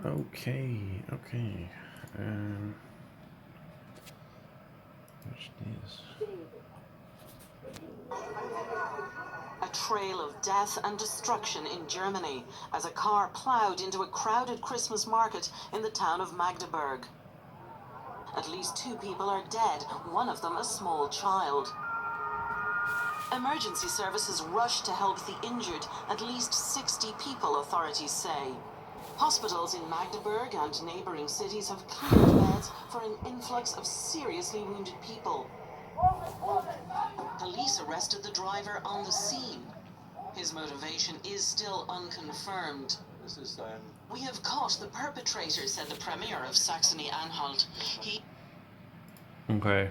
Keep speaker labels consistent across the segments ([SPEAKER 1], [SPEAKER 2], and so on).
[SPEAKER 1] Okay, okay. Um, which is
[SPEAKER 2] A trail of death and destruction in Germany as a car plowed into a crowded Christmas market in the town of Magdeburg. At least 2 people are dead, one of them a small child. Emergency services rushed to help the injured, at least 60 people, authorities say. Hospitals in Magdeburg and neighboring cities have cleared beds for an influx of seriously wounded people. Police arrested the driver on the scene. His motivation is still unconfirmed. We have caught the perpetrator, said the Premier of Saxony-Anhalt.
[SPEAKER 1] okay.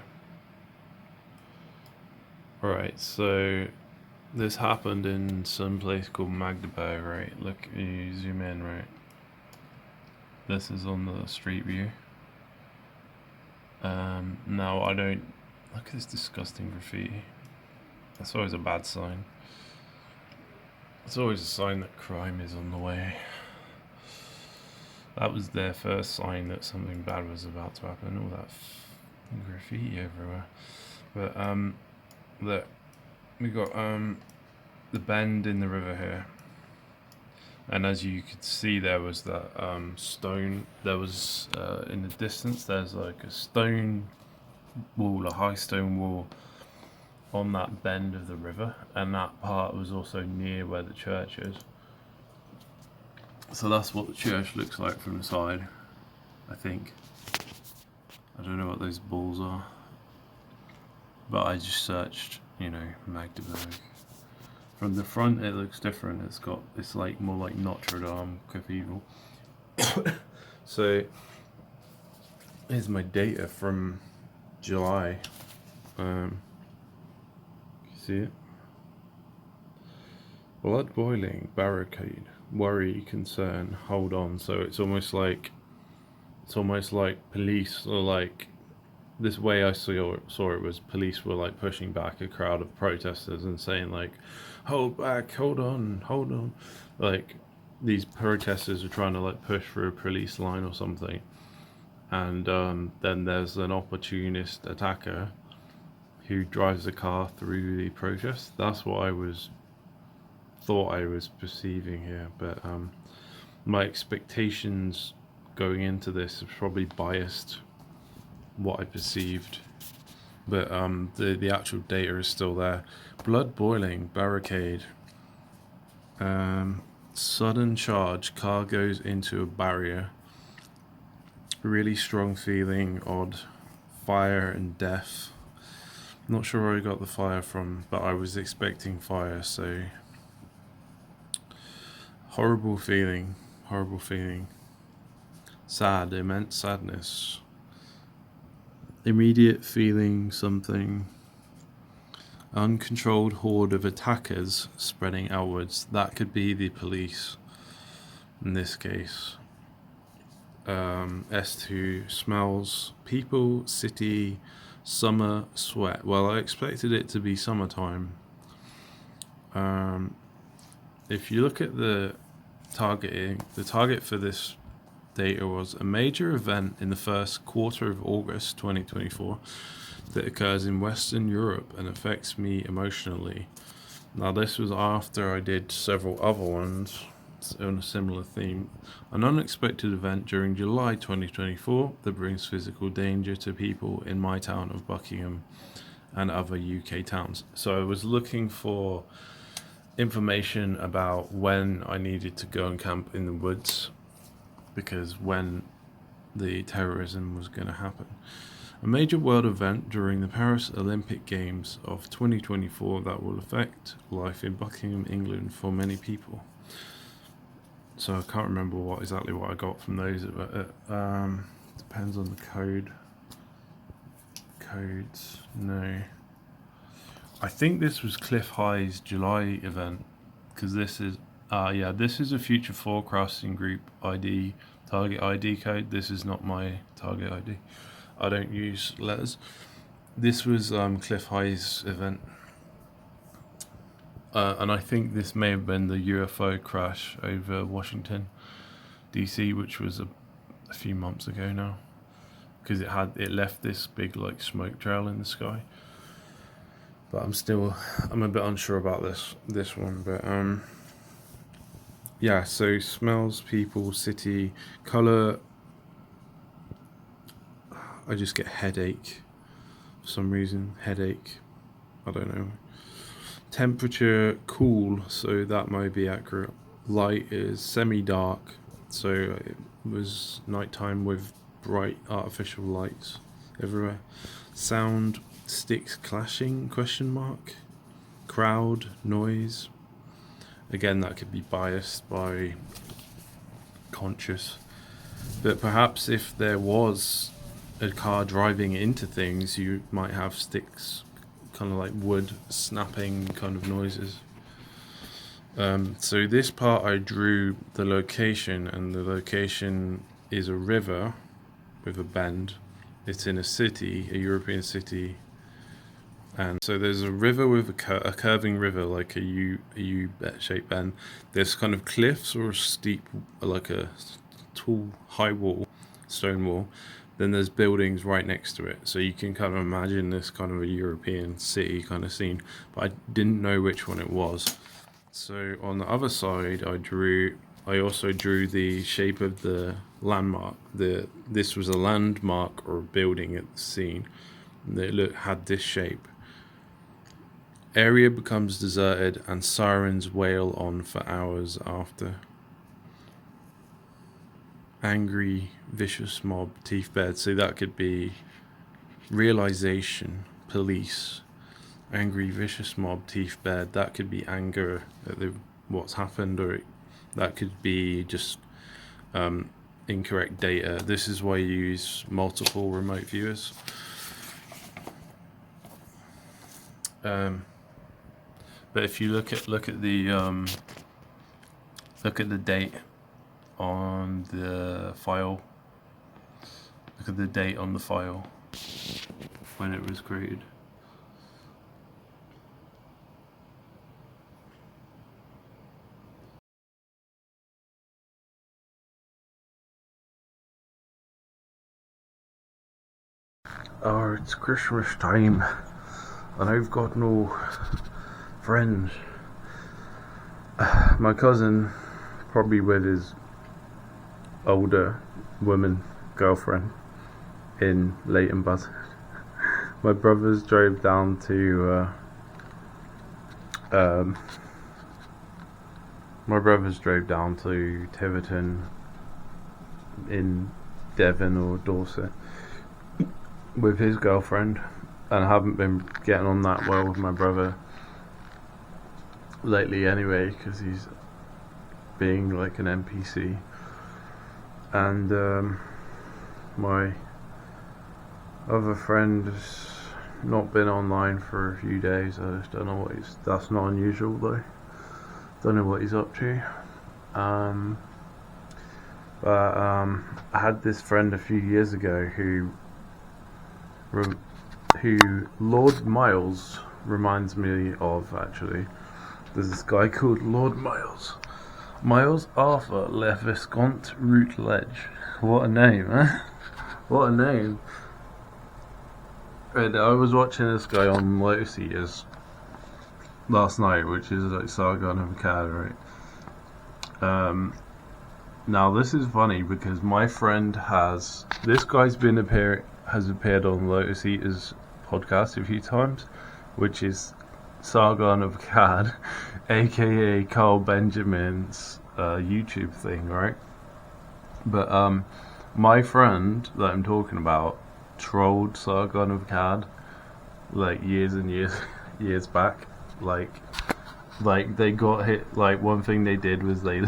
[SPEAKER 1] Alright, so this happened in some place called Magdeburg, right? Look, you zoom in, right? This is on the street view. Now I don't look at this disgusting graffiti. That's always a bad sign. It's always a sign that crime is on the way. That was their first sign that something bad was about to happen. All that graffiti everywhere. But look, we got the bend in the river here, and as you could see, there was that stone. There was in the distance. There's like a stone wall, a high stone wall, on that bend of the river, and that part was also near where the church is. So that's what the church looks like from the side, I think. I don't know what those balls are, but I just searched, Magdeburg. From the front, it looks different. It's like more like Notre Dame Cathedral. So here's my data from July. See it? Blood boiling, barricade, worry, concern, hold on. So it's almost like police, or like this way I saw it was police were like pushing back a crowd of protesters and saying like, hold back, hold on. Like these protesters are trying to like push through a police line or something, and then there's an opportunist attacker who drives a car through the protest. That's what thought I was perceiving here, but my expectations going into this are probably biased what I perceived, but the actual data is still there. Blood boiling, barricade, sudden charge, car goes into a barrier, really strong feeling, odd, fire and death. Not sure where I got the fire from, but I was expecting fire, so horrible feeling. Sad, immense sadness. Immediate feeling something. Uncontrolled horde of attackers spreading outwards. That could be the police in this case. S2 smells, people, city, summer, sweat. Well, I expected it to be summertime. If you look at the targeting, the target for this data was a major event in the first quarter of August 2024 that occurs in Western Europe and affects me emotionally. Now, this was after I did several other ones on a similar theme. An unexpected event during July 2024 that brings physical danger to people in my town of Buckingham and other UK towns. So I was looking for information about when I needed to go and camp in the woods, because when the terrorism was going to happen. A major world event during the Paris Olympic Games of 2024 that will affect life in Buckingham, England for many people. So I can't remember exactly what I got from those, but it depends on the code. Codes, no. I think this was Cliff High's July event, because this is this is a future forecasting group ID, target ID code. This is not my target ID. I don't use letters. This was Cliff High's event, and I think this may have been the UFO crash over Washington. DC, which was a few months ago now, because it left this big like smoke trail in the sky. But I'm a bit unsure about this one. But yeah. So smells, people, city, color. I just get headache for some reason. Headache. I don't know. Temperature, cool. So that might be accurate. Light is semi-dark. So it was nighttime with bright artificial lights everywhere. Sound, sticks clashing, question mark. Crowd, noise. Again, that could be biased by conscious. But perhaps if there was a car driving into things, you might have sticks, kind of like wood snapping kind of noises. So this part I drew the location, and the location is a river with a bend. It's in a city, a European city, and so there's a river with a curving river, like a U-shaped bend. There's kind of cliffs or a steep, like a tall, high wall, stone wall. Then there's buildings right next to it, so you can kind of imagine this kind of a European city kind of scene. But I didn't know which one it was. So on the other side, I also drew the shape of the landmark. This was a landmark or a building at the scene. It had this shape. Area becomes deserted and sirens wail on for hours after. Angry, vicious mob, teeth bared. So that could be realization, police. Angry, vicious mob, teeth bared. That could be anger at what's happened, or that could be just incorrect data. This is why you use multiple remote viewers. But if you look at the date on the file, look at the date on the file when it was created. Oh, it's Christmas time, and I've got no friends. My cousin, probably with his older woman girlfriend in Leighton Buzzard. My brothers drove down to Tiverton in Devon or Dorset with his girlfriend, and I haven't been getting on that well with my brother lately anyway, because he's being like an NPC, and my other friend has not been online for a few days. I just don't know that's not unusual though. Don't know what he's up to. But I had this friend a few years ago who Lord Miles reminds me of, actually. There's this guy called Lord Miles. Miles Arthur Le Viscount Routledge. What a name, eh? What a name. And I was watching this guy on Lotus Eaters last night, which is like Sargon of Akkad, right? Now this is funny because my friend has appeared on Lotus Eaters podcast a few times, which is Sargon of Akkad, aka Carl Benjamin's YouTube thing, right? But my friend that I'm talking about trolled Sargon of Akkad like years and years back. Like they got hit. Like one thing they did was they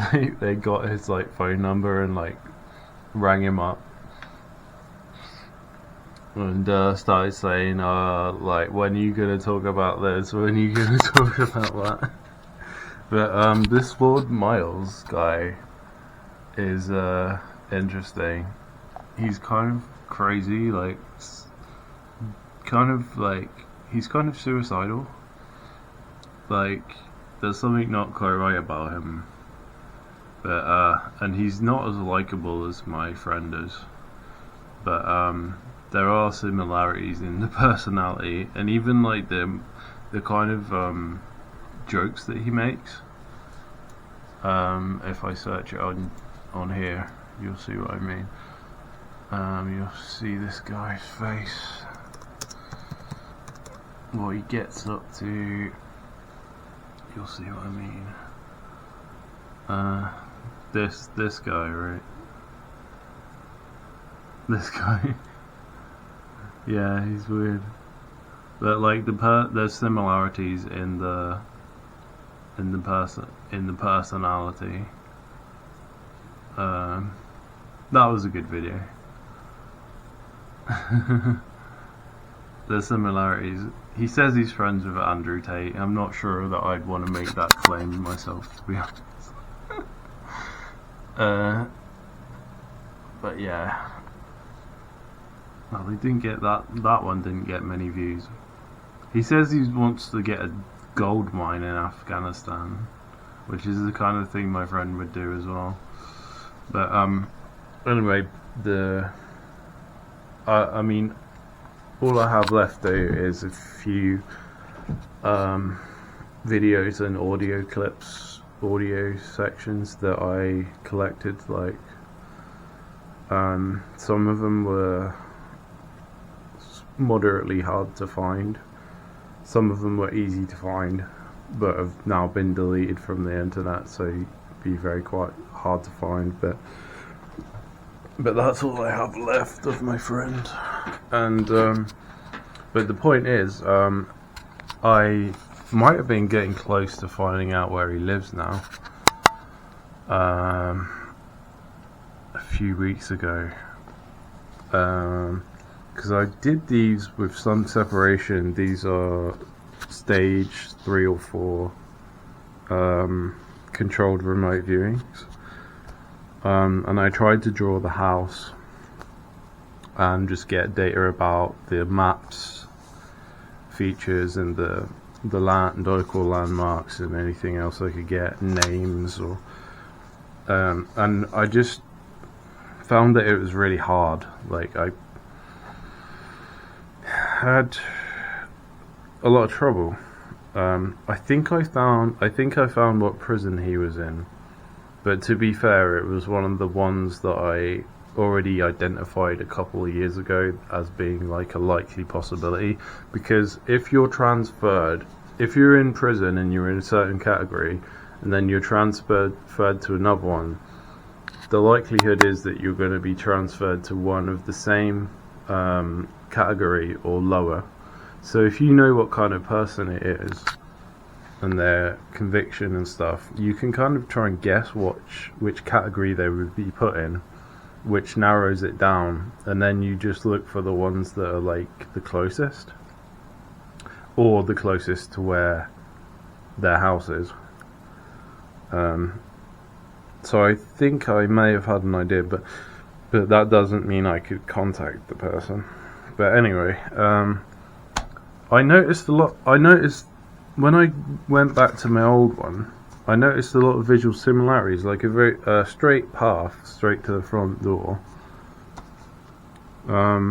[SPEAKER 1] got his like phone number and like rang him up and started saying like, when are you gonna talk about this? When are you gonna talk about that? But this Lord Miles guy is interesting. He's kind of crazy, he's kind of suicidal. Like, there's something not quite right about him. but and he's not as likable as my friend is, but there are similarities in the personality and even like the kind of jokes that he makes. If I search it on here, you'll see what I mean. You'll see this guy's face, what he gets up to. You'll see what I mean. This guy, right? This guy. Yeah, he's weird. But like there's similarities in the personality. That was a good video. There's similarities. He says he's friends with Andrew Tate. I'm not sure that I'd want to make that claim myself, to be honest. But yeah. Well, they didn't get that one didn't get many views. He says he wants to get a gold mine in Afghanistan, which is the kind of thing my friend would do as well. But anyway, I mean, all I have left though is a few videos and audio clips, audio sections that I collected. Like some of them were moderately hard to find. Some of them were easy to find, but have now been deleted from the internet, so it'd be very quite hard to find. But that's all I have left of my friend. And but the point is, I might have been getting close to finding out where he lives now. A few weeks ago, because I did these with some separation. These are stage 3 or 4 controlled remote viewings, and I tried to draw the house and just get data about the maps, features, and the local landmarks, and anything else I could get, names, or and I just found that it was really hard. Like, I had a lot of trouble. I think I found what prison he was in, but to be fair, it was one of the ones that I already identified a couple of years ago as being like a likely possibility. Because if you're transferred, if you're in prison and you're in a certain category, and then you're transferred to another one, the likelihood is that you're going to be transferred to one of the same category or lower. So if you know what kind of person it is and their conviction and stuff, you can kind of try and guess which category they would be put in, which narrows it down, and then you just look for the ones that are like the closest, or the closest to where their house is. So I think I may have had an idea, but that doesn't mean I could contact the person. But anyway, I noticed when I went back to my old one, I noticed a lot of visual similarities, like a very straight path straight to the front door.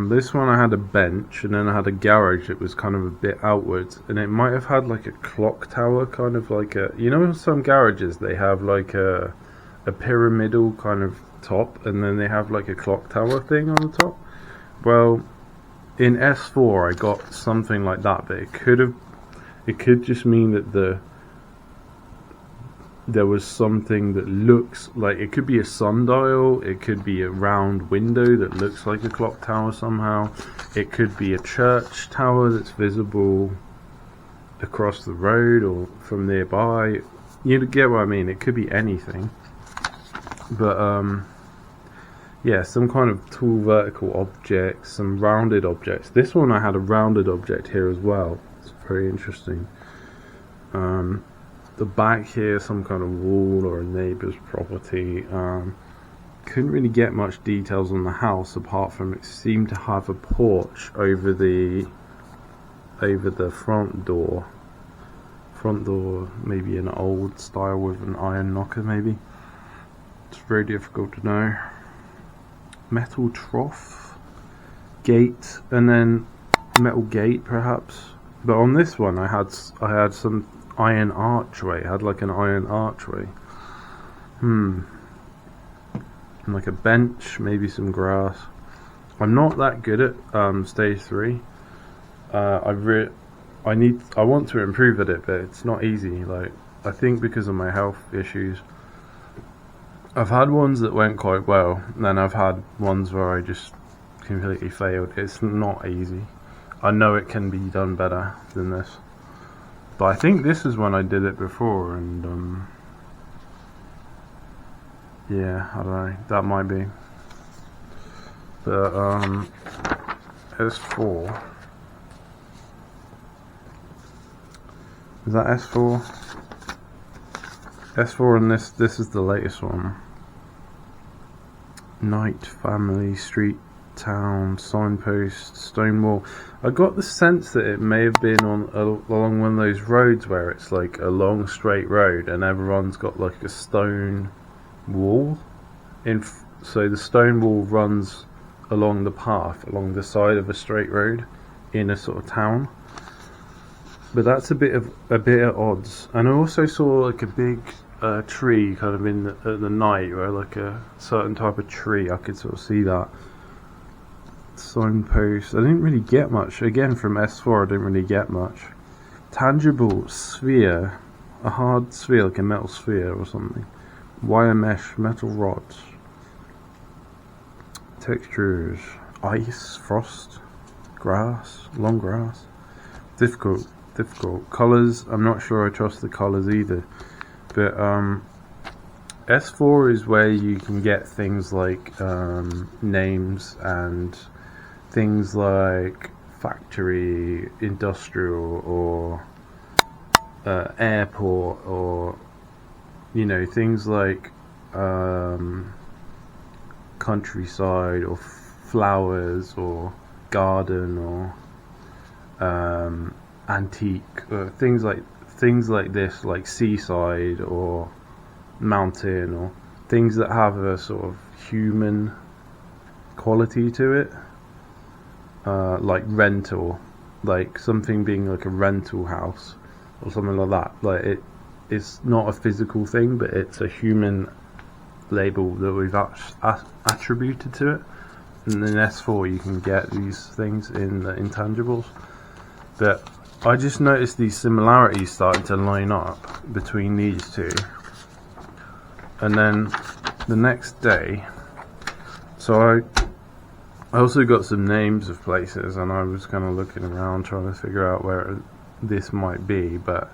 [SPEAKER 1] This one I had a bench, and then I had a garage that was kind of a bit outwards, and it might have had like a clock tower, kind of like a, you know, some garages they have like a pyramidal kind of top, and then they have like a clock tower thing on the top. Well, in S4 I got something like that, but it could just mean that there was something that looks like, it could be a sundial, it could be a round window that looks like a clock tower somehow, it could be a church tower that's visible across the road or from nearby. You get what I mean? It could be anything. But yeah, some kind of tall vertical object, some rounded objects. This one I had a rounded object here as well. It's very interesting. The back here, some kind of wall or a neighbour's property. Couldn't really get much details on the house apart from it seemed to have a porch over the front door. Front door, maybe an old style with an iron knocker, maybe. It's very difficult to know. Metal trough, gate, and then metal gate perhaps. But on this one, I had some iron archway. It had like an iron archway. And like a bench, maybe some grass. I'm not that good at stage 3. I want to improve at it, but it's not easy. Like, I think because of my health issues, I've had ones that went quite well, and then I've had ones where I just completely failed. It's not easy. I know it can be done better than this, but I think this is when I did it before, and yeah, I don't know, that might be. But S4, is that S4? S4, and this is the latest one. Night, family, street, town, signpost, stone wall. I got the sense that it may have been along one of those roads where it's like a long straight road and everyone's got like a stone wall. So the stone wall runs along the path, along the side of a straight road in a sort of town. But that's a bit at odds. And I also saw like a big tree kind of at the night, where like a certain type of tree, I could sort of see that. Signpost, I didn't really get much. Again, from S4, I didn't really get much. Tangible sphere, a hard sphere, like a metal sphere or something. Wire mesh, metal rods. Textures, ice, frost, grass, long grass. Difficult. Colours, I'm not sure I trust the colours either. But S4 is where you can get things like names and things like factory, industrial, or airport, or things like countryside, or flowers, or garden, or antique, things like this, like seaside or mountain, or things that have a sort of human quality to it, like rental, like something being like a rental house or something like that. Like it's not a physical thing, but it's a human label that we've attributed to it. And in S4 you can get these things in the intangibles. But I just noticed these similarities starting to line up between these two. And then the next day, so I also got some names of places, and I was kind of looking around trying to figure out where this might be, but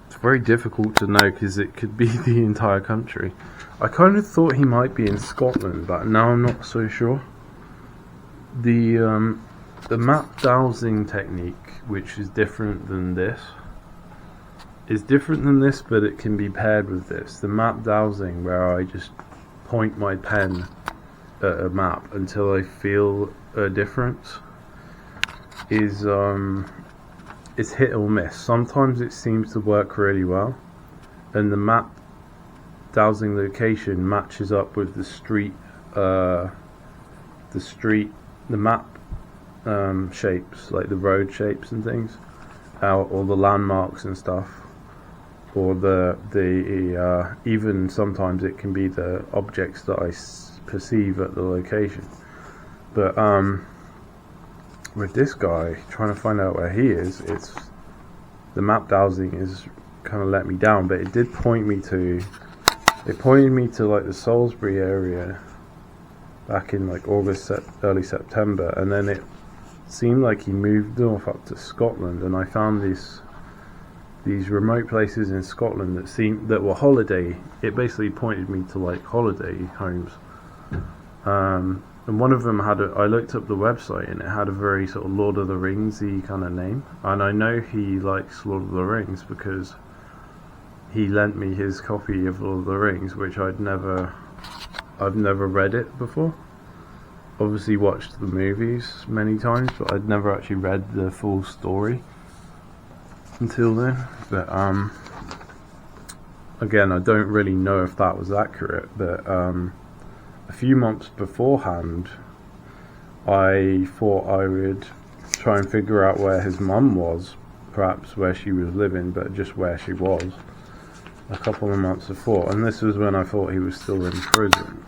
[SPEAKER 1] it's very difficult to know because it could be the entire country. I kind of thought he might be in Scotland, but now I'm not so sure. The map dowsing technique, which is different than this, but it can be paired with this. The map dowsing, where I just point my pen at a map until I feel a difference, is it's hit or miss. Sometimes it seems to work really well, and the map dowsing location matches up with the map shapes, like the road shapes and things, or the landmarks and stuff, or the even sometimes it can be the objects that I perceive at the location. But with this guy, trying to find out where he is, it's the map dowsing is kind of let me down. But it did point me to, it pointed me to like the Salisbury area back in like August, early September, and then it seemed like he moved north up to Scotland, and I found these remote places in Scotland that were holiday. It basically pointed me to like holiday homes, and one of them had I looked up the website, and it had a very sort of Lord of the Ringsy kind of name, and I know he likes Lord of the Rings because he lent me his copy of Lord of the Rings, which I've never read it before. Obviously watched the movies many times, but I'd never actually read the full story until then. But again, I don't really know if that was accurate, but a few months beforehand, I thought I would try and figure out where his mum was, perhaps where she was living, but just where she was, a couple of months before. And this was when I thought he was still in prison.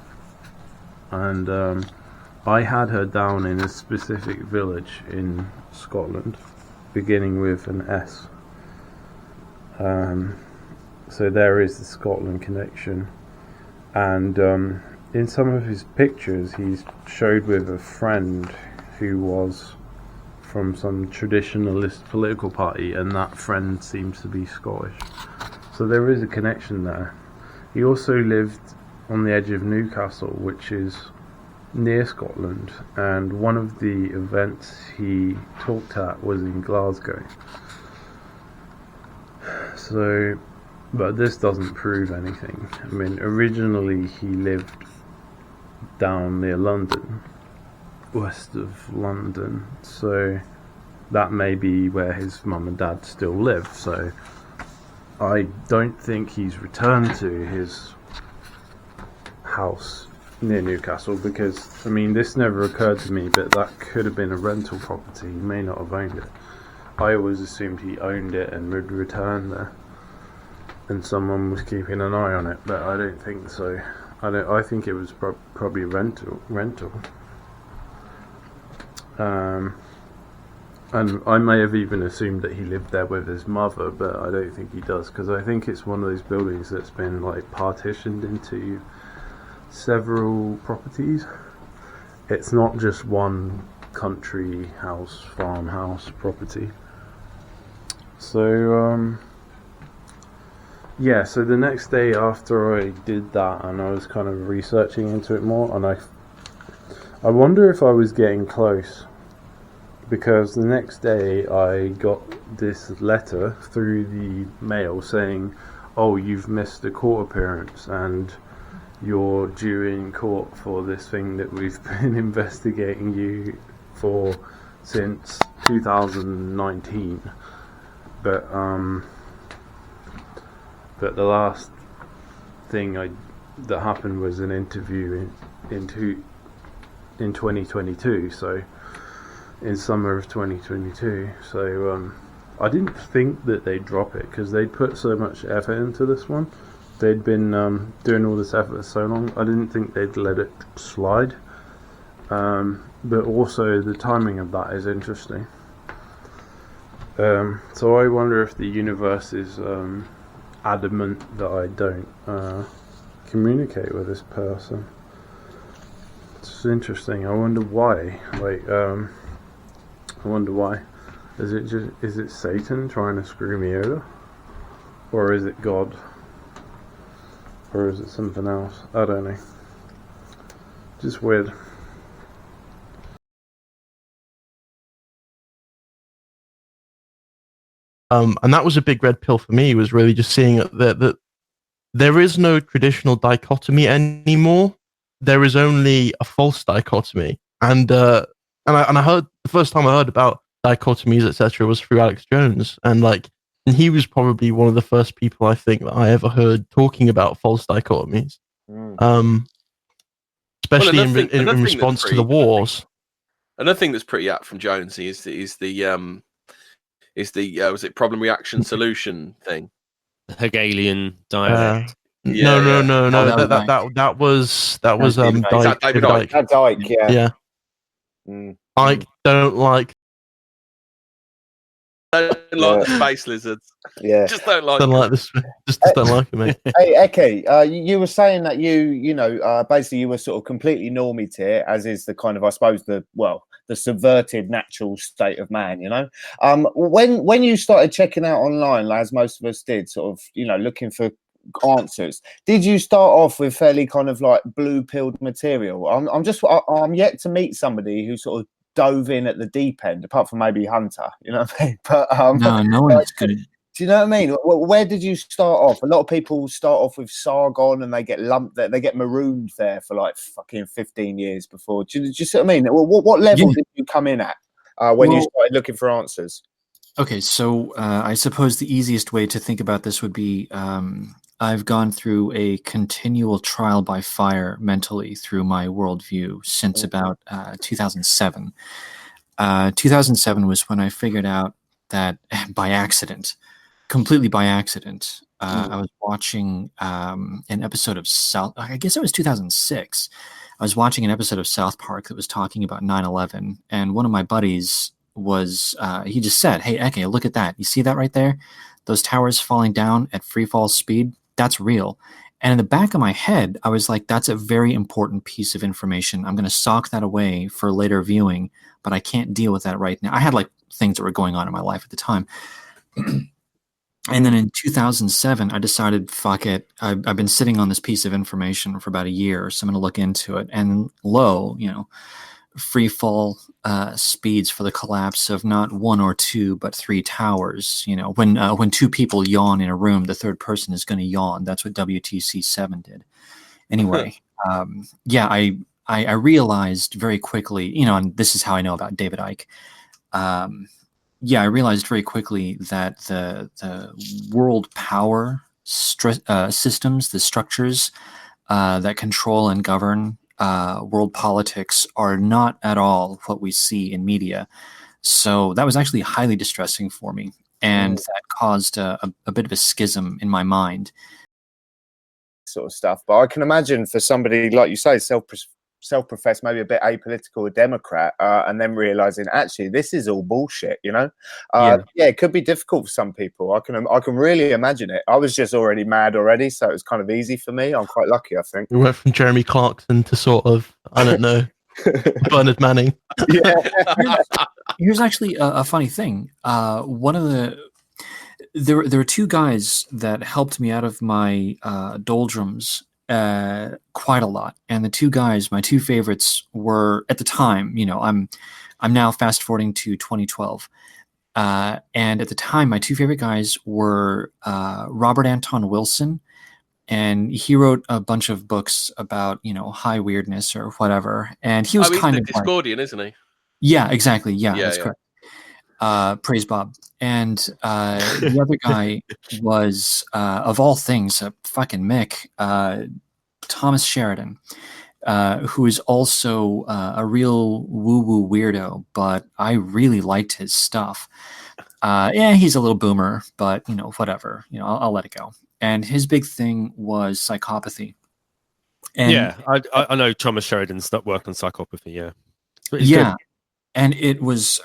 [SPEAKER 1] And I had her down in a specific village in Scotland, beginning with an S. So there is the Scotland connection. And in some of his pictures, he's showed with a friend who was from some traditionalist political party, and that friend seems to be Scottish. So there is a connection there. He also lived on the edge of Newcastle, which is near Scotland, and one of the events he talked at was in Glasgow. So, but this doesn't prove anything. I mean, originally he lived down near London, west of London, so that may be where his mum and dad still live. So I don't think he's returned to his house near Newcastle, because, I mean, this never occurred to me, but that could have been a rental property. He may not have owned it. I always assumed he owned it and would return there, and someone was keeping an eye on it, but I don't think so. I think it was probably rental. And I may have even assumed that he lived there with his mother, but I don't think he does, because I think it's one of those buildings that's been like partitioned into several properties. It's not just one country house, farmhouse property. So yeah, so the next day after I did that, and I was kind of researching into it more, and I wonder if I was getting close, because the next day I got this letter through the mail saying, oh, you've missed a court appearance and you're due in court for this thing that we've been investigating you for since 2019. But the last thing that happened was an interview in 2022, so in summer of 2022. So I didn't think that they'd drop it, because they'd put so much effort into this one. They'd been doing all this effort for so long. I didn't think they'd let it slide. But also the timing of that is interesting. So I wonder if the universe is adamant that I don't communicate with this person. It's interesting. I wonder why. I wonder why. Is it Satan trying to screw me over? Or is it God? Or is it something else? I don't know. Just weird.
[SPEAKER 3] And that was a big red pill for me, was really just seeing that there is no traditional dichotomy anymore. There is only a false dichotomy. And I heard, the first time I heard about dichotomies, etc., was through Alex Jones. And he was probably one of the first people, I think, that I ever heard talking about false dichotomies. Especially in response to the wars.
[SPEAKER 4] Another thing that's pretty apt from Jonesy is the was it problem reaction solution thing?
[SPEAKER 5] The Hegelian dialect.
[SPEAKER 3] No. That was
[SPEAKER 4] David Icke.
[SPEAKER 6] That's Icke, yeah.
[SPEAKER 3] Yeah. I don't like
[SPEAKER 4] the space lizards.
[SPEAKER 6] Yeah.
[SPEAKER 4] Just don't like
[SPEAKER 3] this. Just don't like them, mate.
[SPEAKER 6] Hey, Eke, you were saying that you basically you were sort of completely normie to it, as is the kind of, I suppose, the subverted natural state of man, you know. When you started checking out online, as most of us did, sort of, looking for answers, did you start off with fairly kind of like blue-pilled material? I'm yet to meet somebody who sort of dove in at the deep end, apart from maybe Hunter, you know what I mean? But
[SPEAKER 7] no one's good.
[SPEAKER 6] Do you know what I mean? Where did you start off? A lot of people start off with Sargon and they get lumped there, they get marooned there for like fucking 15 years before. Do you see what I mean? What level did you come in at when you started looking for answers?
[SPEAKER 7] Okay, so I suppose the easiest way to think about this would be I've gone through a continual trial by fire mentally through my worldview since about 2007. 2007 was when I figured out that by accident, completely by accident, I was watching an episode of I guess it was 2006. I was watching an episode of South Park that was talking about 9/11, and one of my buddies he just said, "Hey, Eke, look at that. You see that right there? Those towers falling down at free fall speed? That's real." And in the back of my head, I was like, that's a very important piece of information. I'm going to sock that away for later viewing, but I can't deal with that right now. I had like things that were going on in my life at the time. And then in 2007, I decided, fuck it. I've been sitting on this piece of information for about a year, so I'm going to look into it. And free fall speeds for the collapse of not one or two, but three towers. When two people yawn in a room, the third person is going to yawn. That's what WTC 7 did. Anyway, I realized very quickly, and this is how I know about David Icke. I realized very quickly that the world power systems, the structures that control and govern world politics are not at all what we see in media. So that was actually highly distressing for me. And that caused a bit of a schism in my mind.
[SPEAKER 6] Sort of stuff. But I can imagine for somebody, like you say, self-professed, maybe a bit apolitical, a Democrat, and then realizing actually this is all bullshit, it could be difficult for some people. I can really imagine it. I was just already mad already, so it was kind of easy for me. I'm quite lucky, I think.
[SPEAKER 3] We went from Jeremy Clarkson to sort of, I don't know, Bernard Manning.
[SPEAKER 7] Here's actually a funny thing. There were two guys that helped me out of my doldrums quite a lot, and the two guys, my two favorites, were at the time. I'm now fast forwarding to 2012, and at the time, my two favorite guys were Robert Anton Wilson, and he wrote a bunch of books about high weirdness or whatever, and he was kind of
[SPEAKER 4] Discordian, isn't he?
[SPEAKER 7] Yeah, exactly. Yeah, that's correct. Praise Bob. And the other guy was, of all things, a fucking Mick, Thomas Sheridan, who is also a real woo-woo weirdo, but I really liked his stuff. He's a little boomer, but, whatever. I'll let it go. And his big thing was psychopathy. And
[SPEAKER 5] I know Thomas Sheridan's not worked on psychopathy, yeah.
[SPEAKER 7] Good. And it was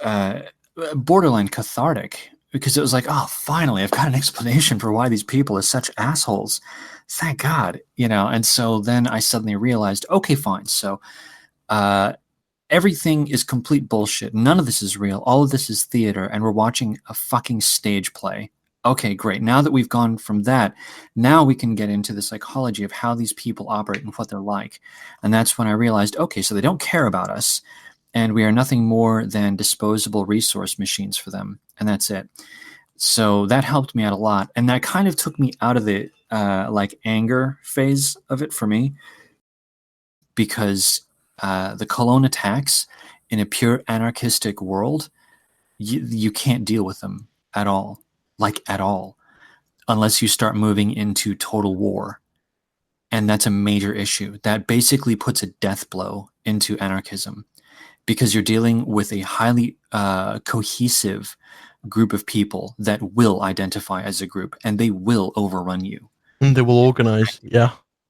[SPEAKER 7] borderline cathartic, because it was like, oh, finally, I've got an explanation for why these people are such assholes. Thank God, And so then I suddenly realized, okay, fine. So everything is complete bullshit. None of this is real. All of this is theater, and we're watching a fucking stage play. Okay, great. Now that we've gone from that, now we can get into the psychology of how these people operate and what they're like. And that's when I realized, okay, so they don't care about us, and we are nothing more than disposable resource machines for them. And that's it. So that helped me out a lot. And that kind of took me out of the anger phase of it for me, because the Cologne attacks in a pure anarchistic world, you can't deal with them at all, unless you start moving into total war. And that's a major issue. That basically puts a death blow into anarchism, because you're dealing with a highly cohesive group of people that will identify as a group, and they will overrun you.
[SPEAKER 3] And they will organize,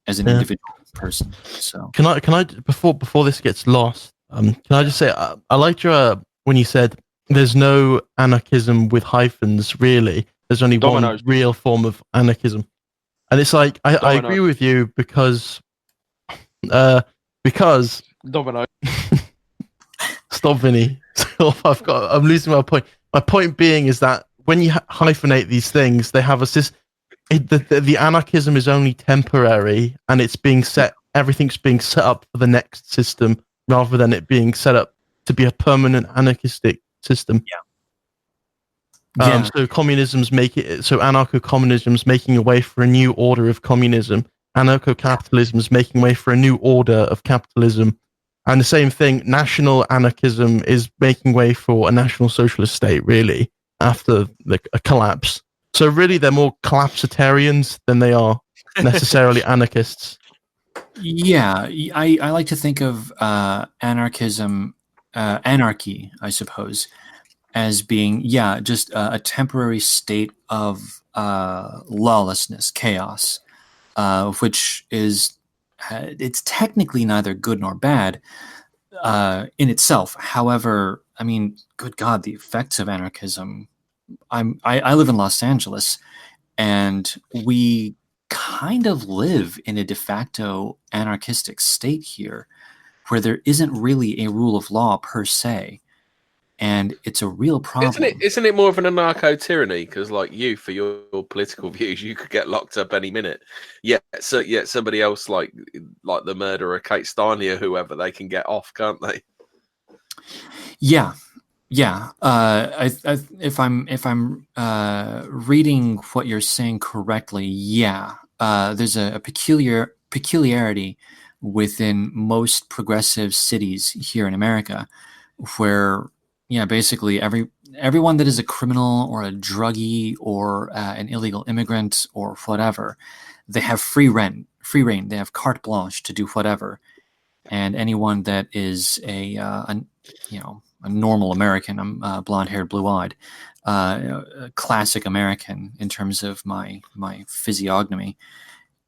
[SPEAKER 7] as an individual person. So
[SPEAKER 3] can I before this gets lost, can I just say I liked your when you said there's no anarchism with hyphens, really. There's only one real form of anarchism. And it's like I agree with you because
[SPEAKER 8] Domino.
[SPEAKER 3] Stop, Vinny. I'm losing my point. My point being is that when you hyphenate these things, they have a system. The anarchism is only temporary, and it's being set. Everything's being set up for the next system, rather than it being set up to be a permanent anarchistic system. So communism's anarcho-communism's making a way for a new order of communism. Anarcho-capitalism's making way for a new order of capitalism. And the same thing, national anarchism is making way for a national socialist state, really, after a collapse. So really, they're more collapsitarians than they are necessarily anarchists.
[SPEAKER 7] Yeah, I like to think of anarchy, I suppose, as being just a temporary state of lawlessness, chaos, which is it's technically neither good nor bad in itself. However, I mean, good God, the effects of anarchism. I live in Los Angeles, and we kind of live in a de facto anarchistic state here, where there isn't really a rule of law per se, and it's a real problem.
[SPEAKER 4] Isn't it more of an anarcho tyranny? Because like you, for your political views, you could get locked up any minute. Yet somebody else like the murderer Kate Steinle or whoever, they can get off, can't they?
[SPEAKER 7] Yeah. If I'm reading what you're saying correctly, there's a peculiarity within most progressive cities here in America, where basically everyone that is a criminal or a druggie or an illegal immigrant or whatever, they have free reign. They have carte blanche to do whatever, and anyone that is a normal American, I'm blonde-haired, blue-eyed, a classic American in terms of my physiognomy.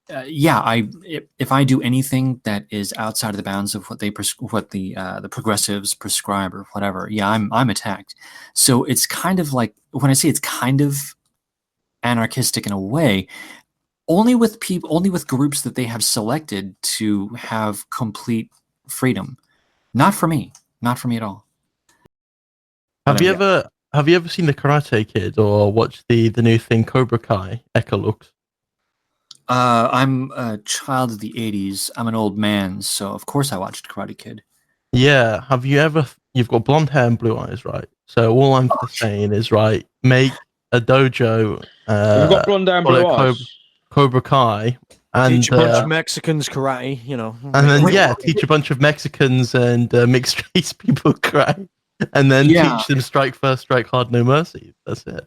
[SPEAKER 7] If I do anything that is outside of the bounds of what the progressives prescribe or whatever, I'm attacked. So it's kind of like, when I say it's kind of anarchistic in a way, only with groups that they have selected to have complete freedom. Not for me at all.
[SPEAKER 3] Have you ever seen the Karate Kid or watched the new thing Cobra Kai, Echolux?
[SPEAKER 7] I'm a child of the 80s. I'm an old man, so of course I watched Karate Kid.
[SPEAKER 3] Yeah. You've got blonde hair and blue eyes, right? So all I'm saying is, right, make a dojo.
[SPEAKER 8] You've got blonde hair and blue eyes.
[SPEAKER 3] Cobra Kai. And
[SPEAKER 9] teach a bunch of Mexicans karate,
[SPEAKER 3] And then, teach a bunch of Mexicans and mixed race people karate. And then teach them strike first, strike hard, no mercy. That's it.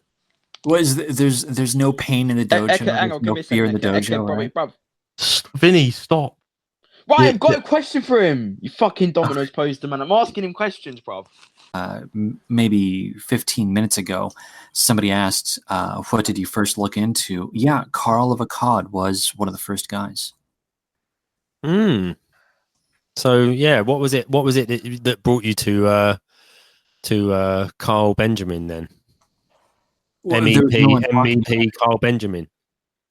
[SPEAKER 7] There's no pain in the dojo, no fear in the dojo. Right?
[SPEAKER 3] Vinny, stop.
[SPEAKER 8] Right, I've got a question for him. You fucking Domino's poster, man. I'm asking him questions, bruv.
[SPEAKER 7] Maybe 15 minutes ago, somebody asked, what did you first look into? Yeah, Carl of Akkad was one of the first guys.
[SPEAKER 5] So what was it that brought you to Carl Benjamin then?
[SPEAKER 7] Well,
[SPEAKER 5] MEP Carl Benjamin.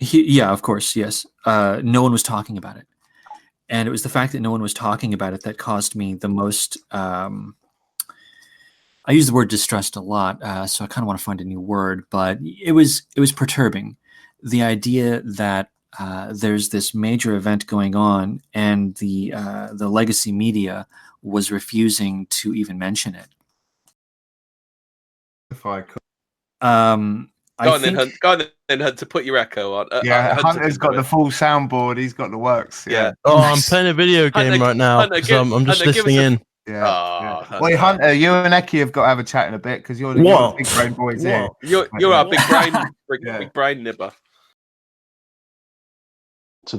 [SPEAKER 7] Of course, yes. No one was talking about it. And it was the fact that no one was talking about it that caused me the most... I use the word distressed a lot, so I kind of want to find a new word, but it was perturbing. The idea that there's this major event going on and the legacy media was refusing to even mention it.
[SPEAKER 10] If I could.
[SPEAKER 4] Go on then, Hunt, to put your echo on.
[SPEAKER 10] Hunter's got the full soundboard. He's got the works. Yeah.
[SPEAKER 3] Oh, I'm playing a video game right now because I'm just listening in.
[SPEAKER 10] Yeah. Wait, Hunter, you and Eki have got to have a chat in a bit because you're the big brain boys here.
[SPEAKER 4] You're our big brain nibber.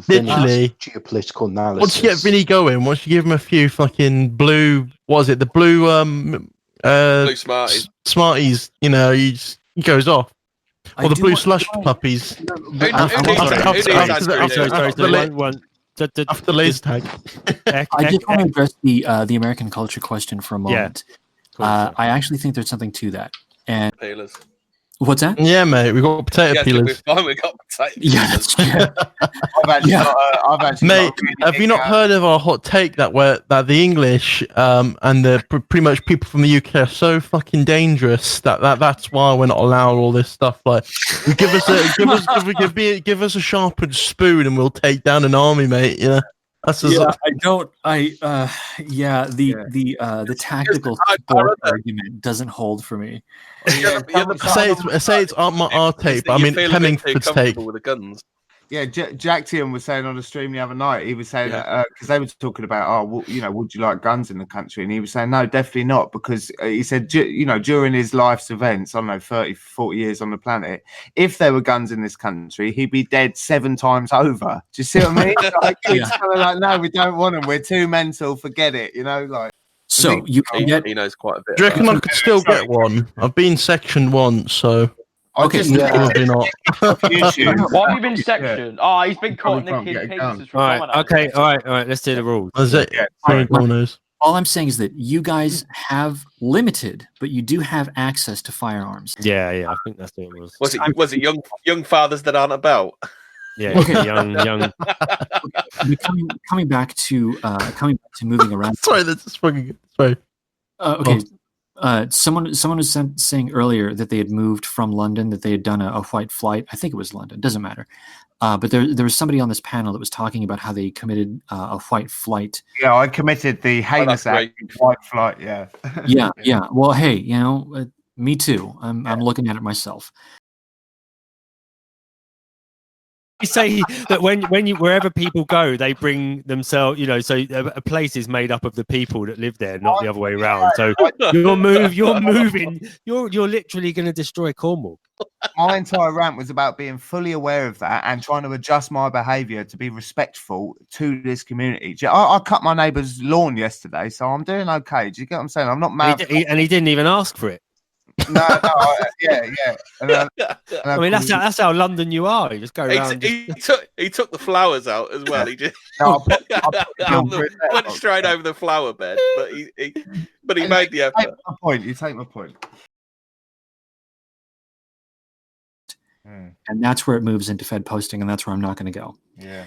[SPEAKER 3] Literally
[SPEAKER 11] geopolitical analysis.
[SPEAKER 3] Once you get Vinny going, once you give him a few fucking blue, what is it? The blue
[SPEAKER 4] blue
[SPEAKER 3] Smarties, he goes off. Or the blue slush puppies. After the laser tag.
[SPEAKER 7] I just want to address the American culture question for a moment. Yeah. I actually think there's something to that. And
[SPEAKER 4] peelers.
[SPEAKER 7] What's that?
[SPEAKER 3] Yeah, mate, we got potato peelers.
[SPEAKER 4] We got potato
[SPEAKER 7] peelers.
[SPEAKER 3] Mate, have you not heard of our hot take that the English and the pretty much people from the UK are so fucking dangerous that's why we're not allowed all this stuff? Like, give us a sharpened spoon and we'll take down an army, mate. Yeah. The
[SPEAKER 7] tactical support argument doesn't hold for me.
[SPEAKER 3] Say it's our tape. I mean, Hemingford's tape.
[SPEAKER 10] Yeah, Jactian was saying on the stream the other night. He was saying because they were talking about, would you like guns in the country? And he was saying, no, definitely not, because he said, during his life's events, I don't know, 30, 40 years on the planet, if there were guns in this country, he'd be dead 7 times over. Do you see what I mean? Like, it's kind of like, no, we don't want them. We're too mental. Forget it. Like.
[SPEAKER 7] So you can get.
[SPEAKER 4] He knows quite a bit.
[SPEAKER 3] Do you reckon I could still get one? I've been sectioned once, so.
[SPEAKER 7] Okay,
[SPEAKER 3] probably not.
[SPEAKER 8] Why have you been sectioned? Oh, he's been caught nicking pizzas from
[SPEAKER 5] all right. Let's do the rules.
[SPEAKER 7] All I'm saying is that you guys have limited, but you do have access to firearms.
[SPEAKER 5] Yeah, I think that's what it was.
[SPEAKER 4] Was it young fathers that aren't about?
[SPEAKER 5] Yeah, okay. young.
[SPEAKER 7] Coming back to moving around.
[SPEAKER 3] Sorry, that's just fucking. Sorry.
[SPEAKER 7] Okay. Someone was saying earlier that they had moved from London, that they had done a white flight. I think it was London. Doesn't matter. But there was somebody on this panel that was talking about how they committed a white flight.
[SPEAKER 10] Yeah, I committed the heinous act, white flight. Yeah.
[SPEAKER 7] yeah. Well, hey, me too. I'm looking at it myself.
[SPEAKER 5] You say that when you wherever people go, they bring themselves. So a place is made up of the people that live there, not the other way around. So you're moving. You're literally going to destroy Cornwall.
[SPEAKER 10] My entire rant was about being fully aware of that and trying to adjust my behaviour to be respectful to this community. I cut my neighbour's lawn yesterday, so I'm doing okay. Do you get what I'm saying? I'm not mad.
[SPEAKER 5] And he didn't even ask for it.
[SPEAKER 10] No, yeah.
[SPEAKER 5] I mean, that's how London you are. You just go around.
[SPEAKER 4] He took the flowers out as well. He just went straight over the flower bed, but he made the effort.
[SPEAKER 10] You take my point.
[SPEAKER 7] And that's where it moves into Fed posting, and that's where I'm not going to go.
[SPEAKER 10] Yeah.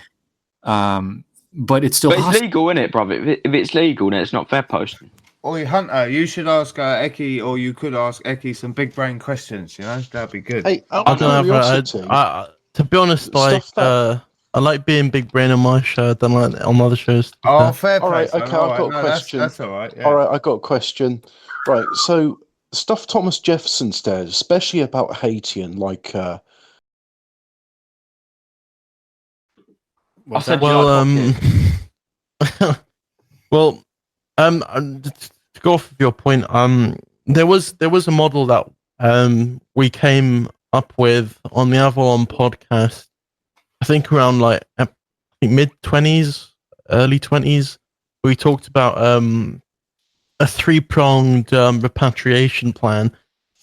[SPEAKER 7] But it's still.
[SPEAKER 8] But it's legal, isn't it, brother? If it's legal, then it's not Fed posting.
[SPEAKER 10] Oi, Hunter, you should ask Eki, or you could ask Eki some big brain questions. That'd be good.
[SPEAKER 11] Hey,
[SPEAKER 3] I don't know. To be honest, I like being big brain on my show than like on other shows.
[SPEAKER 10] Oh, fair play.
[SPEAKER 11] All right, okay, I've got a question.
[SPEAKER 10] That's all right. Yeah.
[SPEAKER 11] All right, I got a question. Right, so stuff Thomas Jefferson said, especially about Haiti and like.
[SPEAKER 3] To go off of your point, there was a model that we came up with on the Avalon podcast. I think around mid-20s, early 20s. We talked about a 3-pronged repatriation plan.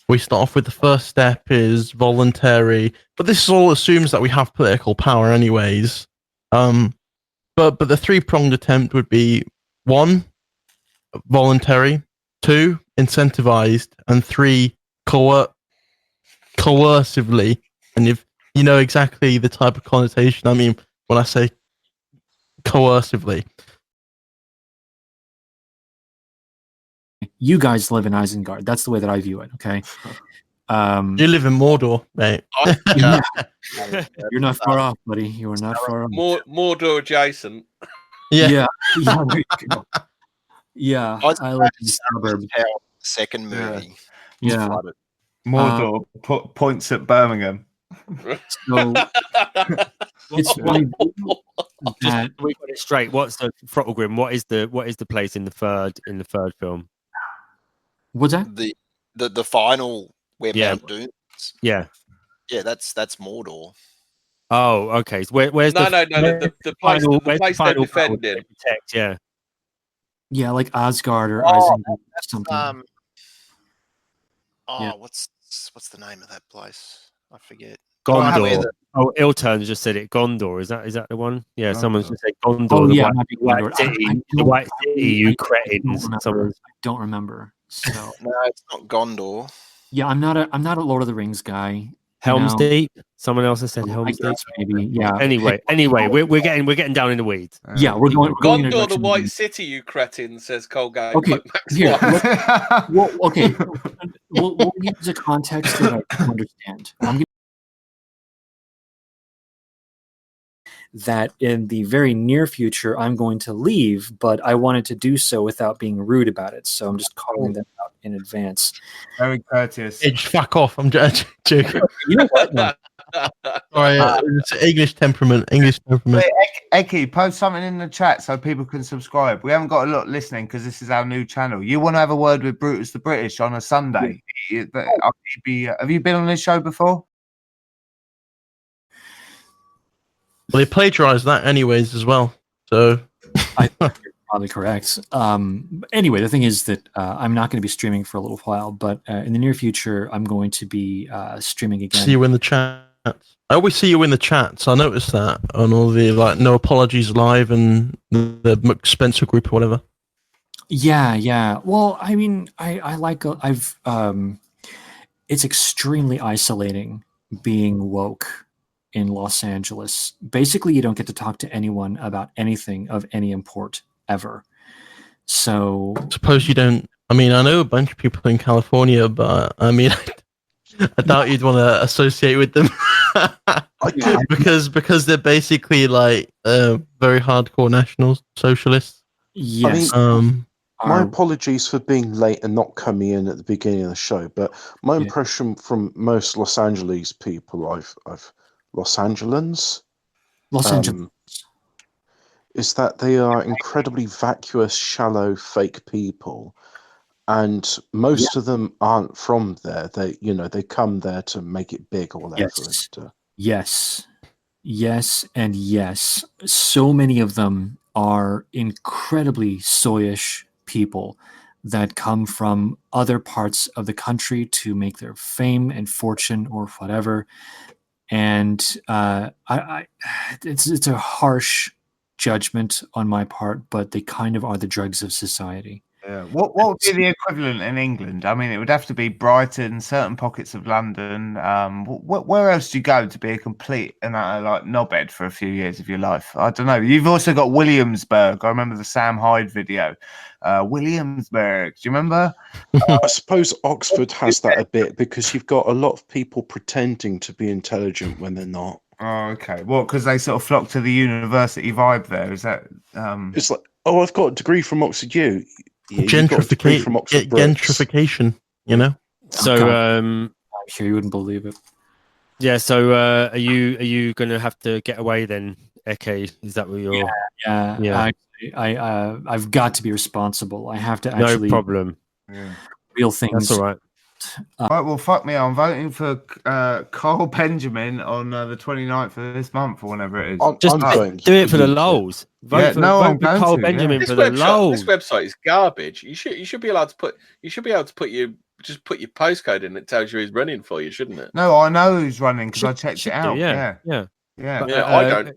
[SPEAKER 3] We start off with the first step is voluntary, but this all assumes that we have political power, anyways. But the 3-pronged attempt would be 1. Voluntary, 2, incentivized, and 3, coercively. And if you know exactly the type of connotation I mean when I say coercively.
[SPEAKER 7] You guys live in Isengard. That's the way that I view it. Okay.
[SPEAKER 3] You live in Mordor, mate.
[SPEAKER 7] You're not far off, buddy. You are not far off.
[SPEAKER 4] Mordor adjacent.
[SPEAKER 7] Yeah. Yeah, I live in the suburbs.
[SPEAKER 12] Second movie.
[SPEAKER 7] Yeah.
[SPEAKER 10] Mordor points at Birmingham.
[SPEAKER 7] So it's funny
[SPEAKER 5] that we got it straight. What's the Throttlegrim? What is the place in the third film?
[SPEAKER 7] What's that?
[SPEAKER 12] The final where Mount Doom.
[SPEAKER 5] Yeah.
[SPEAKER 12] Yeah, that's Mordor.
[SPEAKER 5] Oh, okay. So where's
[SPEAKER 4] the place they're defending?
[SPEAKER 5] Yeah.
[SPEAKER 7] Yeah, like Asgard or Isengard or something.
[SPEAKER 12] What's the name of that place? I forget.
[SPEAKER 5] Gondor. Iltern just said it. Gondor. Is that the one? Yeah, someone's just said Gondor.
[SPEAKER 7] Oh, yeah,
[SPEAKER 5] the White City. You cretins.
[SPEAKER 7] I don't remember. So
[SPEAKER 12] no, it's not Gondor.
[SPEAKER 7] Yeah, I'm not a Lord of the Rings guy.
[SPEAKER 5] Helm's Deep. Someone else has said Helm's Deep.
[SPEAKER 7] Maybe. Yeah.
[SPEAKER 5] Anyway, we're getting down in the weeds.
[SPEAKER 7] Yeah, we're going.
[SPEAKER 4] Gondor, the White City, you cretin, says Colgate.
[SPEAKER 7] Okay. Here. Okay. We'll use a context that I understand. That in the very near future, I'm going to leave, but I wanted to do so without being rude about it. So I'm just calling that out in advance.
[SPEAKER 10] Very courteous.
[SPEAKER 3] Fuck off. I'm joking.
[SPEAKER 7] You know what? No.
[SPEAKER 3] Sorry, it's English temperament. English temperament.
[SPEAKER 10] Wait, Eki, post something in the chat so people can subscribe. We haven't got a lot listening because this is our new channel. You want to have a word with Brutus the British on a Sunday? Have you been on this show before?
[SPEAKER 3] Well, they plagiarized that anyways as well. So
[SPEAKER 7] I think you're probably correct. Anyway, the thing is that I'm not going to be streaming for a little while, but in the near future, I'm going to be streaming again.
[SPEAKER 3] see you in the chat. I always see you in the chats. I noticed that on all the No Apologies Live and the Spencer group or whatever.
[SPEAKER 7] Yeah. Well, I mean, I like it's extremely isolating being woke in Los Angeles. Basically, you don't get to talk to anyone about anything of any import ever. So
[SPEAKER 3] suppose you don't. I mean, I know a bunch of people in California, but I mean, I doubt you'd want to associate with them because they're basically like very hardcore national socialists.
[SPEAKER 7] Yes.
[SPEAKER 11] My apologies for being late and not coming in at the beginning of the show, but my impression from most Los Angeles people, I've Los Angeles, is that they are incredibly vacuous, shallow, fake people, and most of them aren't from there. They come there to make it big or whatever.
[SPEAKER 7] Yes, and yes. So many of them are incredibly soyish people that come from other parts of the country to make their fame and fortune or whatever. And it's a harsh judgment on my part, but they kind of are the dregs of society.
[SPEAKER 10] Yeah. What would be the equivalent in England? I mean, it would have to be Brighton, certain pockets of London. Where else do you go to be a complete and utter knobhead for a few years of your life? I don't know. You've also got Williamsburg. I remember the Sam Hyde video. Williamsburg. Do you remember?
[SPEAKER 11] I suppose Oxford has that a bit because you've got a lot of people pretending to be intelligent when they're not.
[SPEAKER 10] Oh, okay. What? Because they sort of flock to the university vibe there. Is that?
[SPEAKER 11] It's like, oh, I've got a degree from Oxford U. Yeah,
[SPEAKER 3] gentrification, you know.
[SPEAKER 7] So I'm sure you wouldn't believe it.
[SPEAKER 5] Yeah. So are you going to have to get away then, Eke? Is that what you're?
[SPEAKER 7] Yeah. I've got to be responsible. I have to actually.
[SPEAKER 5] No problem.
[SPEAKER 7] Real things.
[SPEAKER 5] That's all right.
[SPEAKER 10] Right, well, fuck me. I'm voting for Carl Benjamin on the 29th of this month or whenever it is.
[SPEAKER 5] Just do it for the lols. Vote for Carl Benjamin for the lols.
[SPEAKER 4] This website is garbage. You should be allowed to put. You should be able to put your postcode in. It tells you who's running for you, shouldn't it?
[SPEAKER 10] No, I know who's running because I checked it out. Yeah.
[SPEAKER 4] I don't.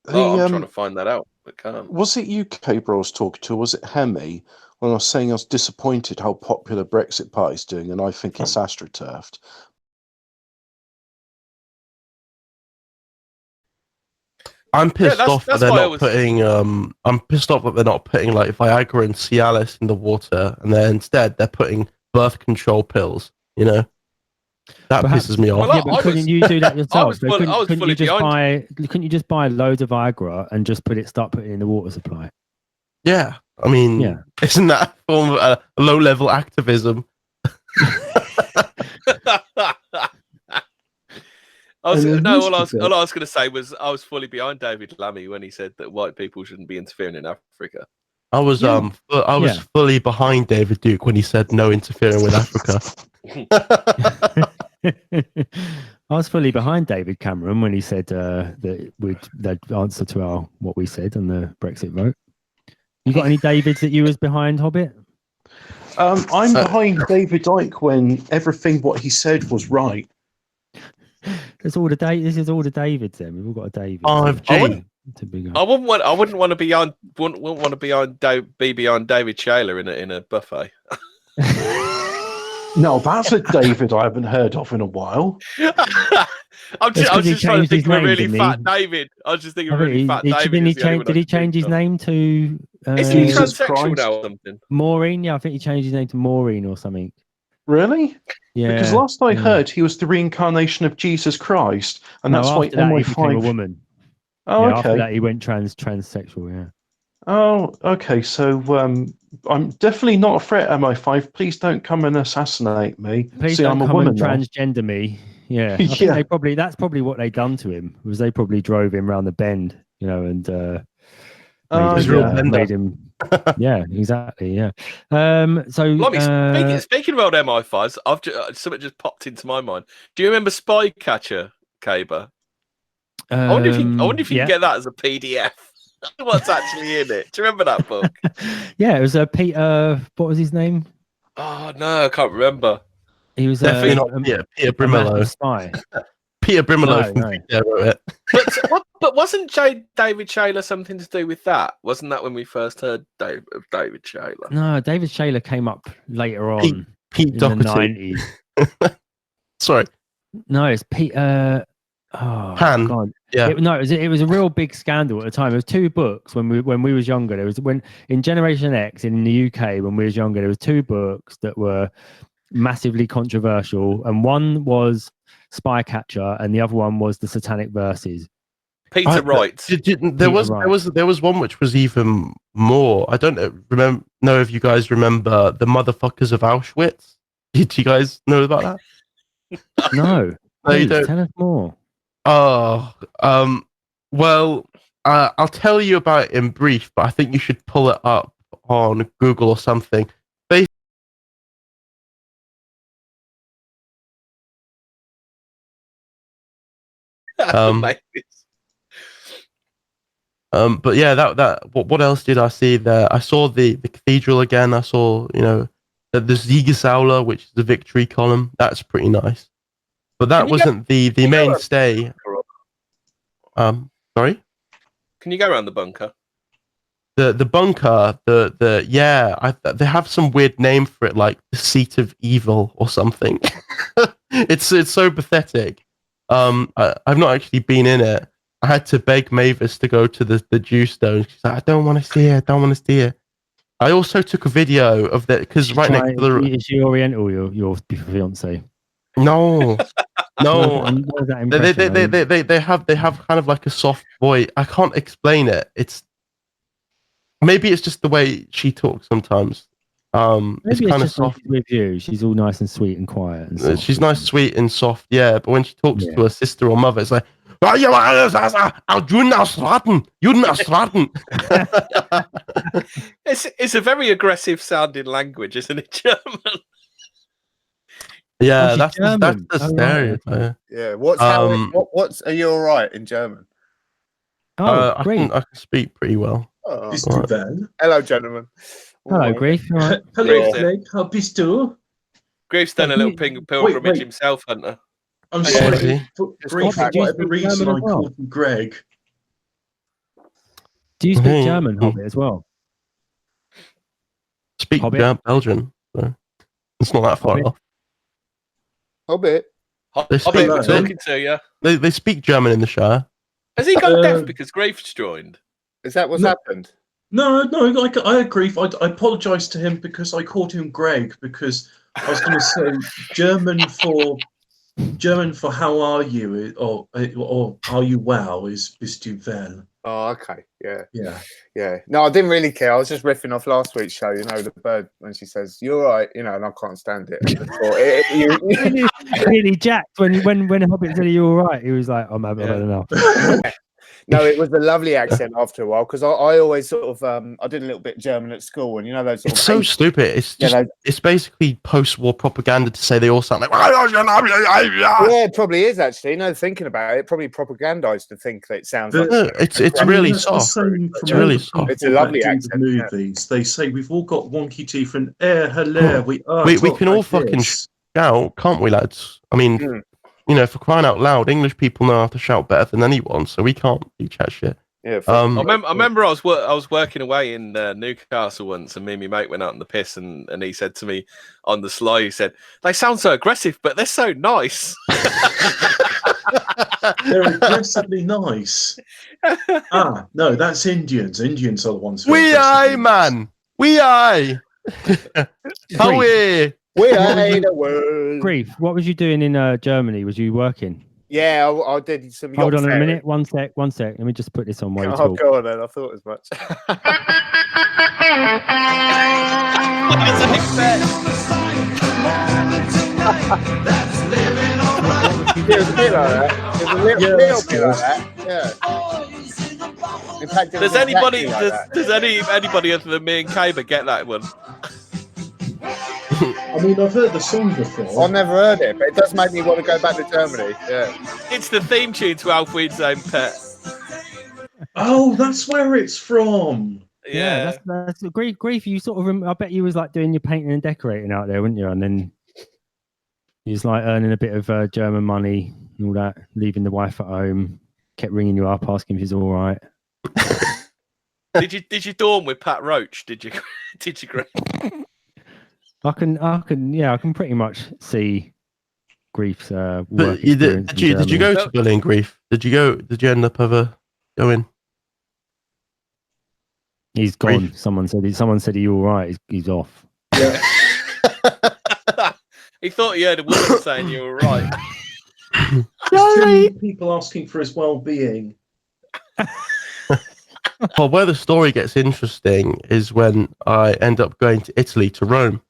[SPEAKER 4] I'm trying to find that out. I can't.
[SPEAKER 11] Was it UK bro I was talking to? Or was it Hemi? When I was saying I was disappointed how popular Brexit Party's doing, and I think it's astroturfed.
[SPEAKER 3] I'm pissed off that they're not putting. I'm pissed off that they're not putting like Viagra and Cialis in the water, and then instead they're putting birth control pills. You know, that pisses me off.
[SPEAKER 5] Yeah, but couldn't you do that yourself? Couldn't you just buy loads of Viagra and just start putting it in the water supply?
[SPEAKER 3] Yeah, I mean, isn't that a form of a low-level activism?
[SPEAKER 4] All I was going to say was I was fully behind David Lammy when he said that white people shouldn't be interfering in Africa.
[SPEAKER 3] I was fully behind David Duke when he said no interfering with Africa.
[SPEAKER 5] I was fully behind David Cameron when he said that they'd answer to what we said on the Brexit vote. You got any Davids that you was behind, Hobbit?
[SPEAKER 11] I'm behind David Icke when everything what he said was right.
[SPEAKER 5] This is all the Davids. Then we've all got a David.
[SPEAKER 4] I wouldn't want to be on. Wouldn't want to be on. Be beyond David Shaler in a buffet.
[SPEAKER 11] No, that's a David I haven't heard of in a while.
[SPEAKER 4] I was just trying to think of a really fat David. I was just thinking of a really fat David.
[SPEAKER 5] Did he change his name to?
[SPEAKER 4] Isn't he transsexual now or something?
[SPEAKER 5] Maureen, yeah, I think he changed his name to Maureen or something.
[SPEAKER 11] Really?
[SPEAKER 5] Yeah.
[SPEAKER 11] Because last I heard, he was the reincarnation of Jesus Christ, and that's why
[SPEAKER 5] MI5 he became a woman.
[SPEAKER 11] Oh, okay.
[SPEAKER 5] After that, he went transsexual. Yeah.
[SPEAKER 11] Oh, okay. So I'm definitely not a threat, MI5. Please don't come and assassinate me.
[SPEAKER 5] Please
[SPEAKER 11] See,
[SPEAKER 5] don't
[SPEAKER 11] I'm a
[SPEAKER 5] come
[SPEAKER 11] woman
[SPEAKER 5] and transgender me. Yeah, I think they probably that's probably what they done to him. Was they probably drove him around the bend, you know, and made him. Yeah, exactly. Yeah. So
[SPEAKER 4] Blimey, speaking about MI5s, something just popped into my mind. Do you remember Spycatcher, Caber? I wonder if you can get that as a PDF. What's actually in it? Do you remember that book?
[SPEAKER 5] Yeah, it was Peter. What was his name?
[SPEAKER 4] Oh no, I can't remember.
[SPEAKER 5] He was
[SPEAKER 3] definitely not Peter Brimelow.
[SPEAKER 5] Spy.
[SPEAKER 3] Peter Brimelow from wrote it.
[SPEAKER 4] But wasn't David Shayler something to do with that? Wasn't that when we first heard of David Shayler?
[SPEAKER 5] No, David Shayler came up later on.
[SPEAKER 3] Pete
[SPEAKER 5] in
[SPEAKER 3] Doherty.
[SPEAKER 5] the 90s.
[SPEAKER 3] Sorry.
[SPEAKER 5] No, it's Peter.
[SPEAKER 3] Han.
[SPEAKER 5] God.
[SPEAKER 3] Yeah.
[SPEAKER 5] It was a real big scandal at the time. There was 2 books when we was younger. There was in Generation X in the UK when we was younger. There was 2 books that were massively controversial, and one was Spycatcher, and the other one was the Satanic Verses.
[SPEAKER 4] Peter Wright.
[SPEAKER 3] There was one which was even more. I don't know if you guys remember the Motherfuckers of Auschwitz. Did you guys know about that?
[SPEAKER 5] No.
[SPEAKER 3] You don't.
[SPEAKER 5] Tell us more.
[SPEAKER 3] Well, I'll tell you about it in brief, but I think you should pull it up on Google or something. But yeah, what else did I see there? I saw the cathedral again. I saw, the Siegesäule, which is the victory column. That's pretty nice. But that wasn't the mainstay. Sorry?
[SPEAKER 4] Can you go around the bunker?
[SPEAKER 3] The bunker, they have some weird name for it, like the seat of evil or something. It's so pathetic. I've not actually been in it. I had to beg Mavis to go to the Jew Stone. She's like, I don't want to see it. I also took a video of that because next to the.
[SPEAKER 5] Is she Oriental? Your fiance?
[SPEAKER 3] No.
[SPEAKER 5] They
[SPEAKER 3] they have kind of like a soft voice. I can't explain it. Maybe it's just the way she talks sometimes. It's kind of soft
[SPEAKER 5] with you. She's all nice and sweet and quiet. And soft.
[SPEAKER 3] She's nice, sweet, and soft. Yeah, but when she talks to her sister or mother, it's like.
[SPEAKER 4] It's a very aggressive sounding language, isn't it, German?
[SPEAKER 3] Yeah, that's the stereotype.
[SPEAKER 6] Yeah, are you all right in German?
[SPEAKER 5] Great.
[SPEAKER 3] I can speak pretty well.
[SPEAKER 13] Bist du well?
[SPEAKER 6] Hello, gentlemen.
[SPEAKER 5] Hello, Grief.
[SPEAKER 13] Hello, Greg. How bist du?
[SPEAKER 4] Grief's done a little pilgrimage himself, Hunter.
[SPEAKER 13] I'm sorry. For whatever reason, I called him Greg.
[SPEAKER 5] Do you speak German, Hobbit, as well?
[SPEAKER 3] Speak Belgian. So it's not that far off.
[SPEAKER 6] Hobbit.
[SPEAKER 3] They speak,
[SPEAKER 4] talking to you.
[SPEAKER 3] They speak German in the Shire.
[SPEAKER 4] Has he gone deaf because Grief's joined?
[SPEAKER 6] Is that what's happened?
[SPEAKER 13] No, I agree. I apologise to him because I called him Greg because I was going to say German for how are you or are you well is bist du well.
[SPEAKER 6] Oh, okay. Yeah. No, I didn't really care. I was just riffing off last week's show. The bird when she says "you're right," and I can't stand it.
[SPEAKER 5] Really jacked when Hobbit said "you're all right." He was like, "I'm having enough."
[SPEAKER 6] No, it was a lovely accent after a while because I always sort of I did a little bit of German at school, and those. Sort
[SPEAKER 3] it's so stupid. It's just it's basically post-war propaganda to say they all sound like.
[SPEAKER 6] Yeah, it probably is actually. Thinking about it, probably propagandized to think that it sounds.
[SPEAKER 3] It's really soft. It's really soft.
[SPEAKER 6] It's a lovely accent.
[SPEAKER 13] Movies they say we've all got wonky teeth and hello. We
[SPEAKER 3] can all fucking shout, can't we, lads? I mean. For crying out loud, English people know how to shout better than anyone, so we can't do chat shit.
[SPEAKER 6] Yeah.
[SPEAKER 4] I remember I was working away in Newcastle once, and me and my mate went out on the piss, and he said to me on the sly, he said, "They sound so aggressive, but they're so nice."
[SPEAKER 13] They're aggressively nice. No, that's Indians. Indians are the ones.
[SPEAKER 3] We aye, man. We aye. How we?
[SPEAKER 6] We are the world.
[SPEAKER 5] Grief. What was you doing in Germany? Was you working?
[SPEAKER 6] Yeah, I did some.
[SPEAKER 5] Hold on a minute. One sec. Let me just put this on while you talk.
[SPEAKER 6] Go on then. I thought as much.
[SPEAKER 5] What
[SPEAKER 6] It was a bit like that. It was a little
[SPEAKER 13] that's
[SPEAKER 6] bit like that. Yeah. In fact, it was
[SPEAKER 4] Does anybody
[SPEAKER 6] exactly like
[SPEAKER 4] does
[SPEAKER 6] that.
[SPEAKER 4] anybody other than me and Kaber get that one?
[SPEAKER 13] I mean, I've heard the song before.
[SPEAKER 6] I've never heard it, but it does make me want to go back to Germany. Yeah.
[SPEAKER 4] It's the theme tune to Alfred's Own Pet.
[SPEAKER 13] Oh, that's where it's from.
[SPEAKER 5] Yeah, that's grief. You sort of, I bet you was like doing your painting and decorating out there, wouldn't you? And then you was like earning a bit of German money and all that, leaving the wife at home, kept ringing you up, asking if he's all right.
[SPEAKER 4] Did you dorm with Pat Roach? Did you, Greg?
[SPEAKER 5] I can pretty much see Grief's work
[SPEAKER 3] But
[SPEAKER 5] experience.
[SPEAKER 3] did you go to Berlin, Grief? Did you end up ever going?
[SPEAKER 5] He's gone.
[SPEAKER 3] Grief.
[SPEAKER 5] Someone said he's all right. He's off.
[SPEAKER 13] Yeah.
[SPEAKER 4] He thought he heard a woman saying you were right.
[SPEAKER 13] There's too many people asking for his well-being.
[SPEAKER 3] Well, where the story gets interesting is when I end up going to Italy, to Rome.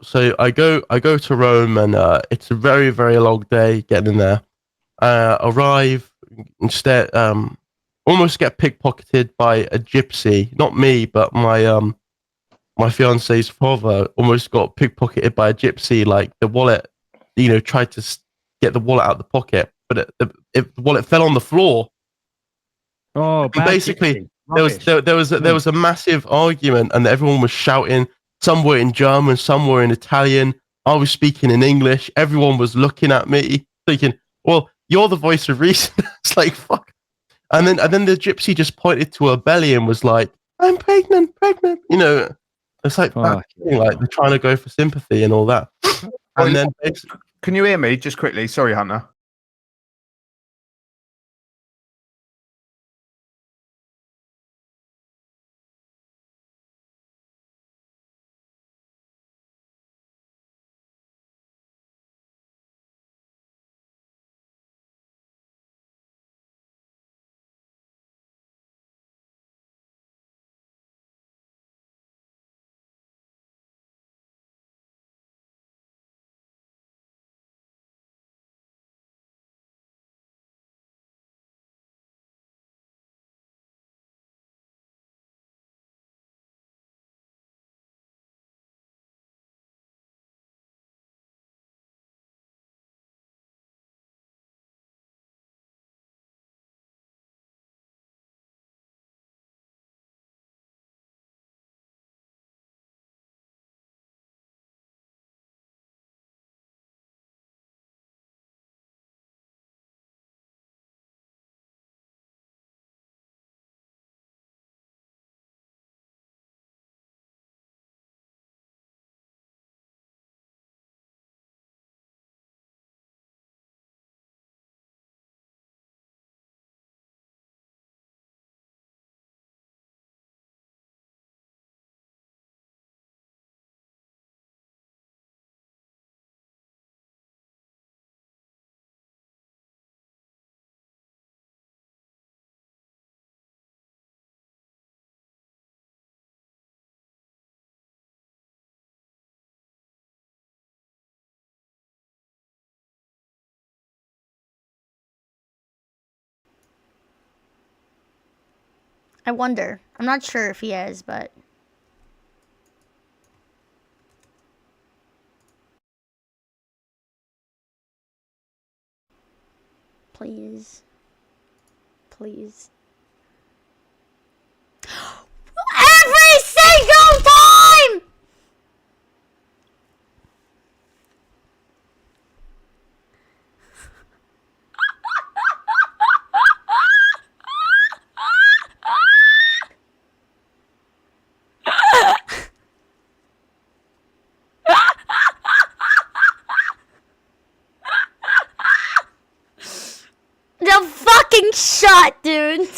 [SPEAKER 3] So I go to Rome, and it's a very, very long day getting there. Arrive, instead, almost get pickpocketed by a gypsy. Not me, but my fiance's father almost got pickpocketed by a gypsy. Like the wallet, tried to get the wallet out of the pocket, but the wallet fell on the floor.
[SPEAKER 5] Oh,
[SPEAKER 3] and basically, there was a massive argument, and everyone was shouting. Some were in German, some were in Italian. I was speaking in English. Everyone was looking at me, thinking, "Well, you're the voice of reason." It's like, fuck. And then the gypsy just pointed to her belly and was like, "I'm pregnant." It's like that thing, like they're trying to go for sympathy and all that. And then,
[SPEAKER 10] can you hear me just quickly? Sorry, Hunter.
[SPEAKER 14] I wonder. I'm not sure if he is, but... Please. Please. Every single time! The fucking shot, dude.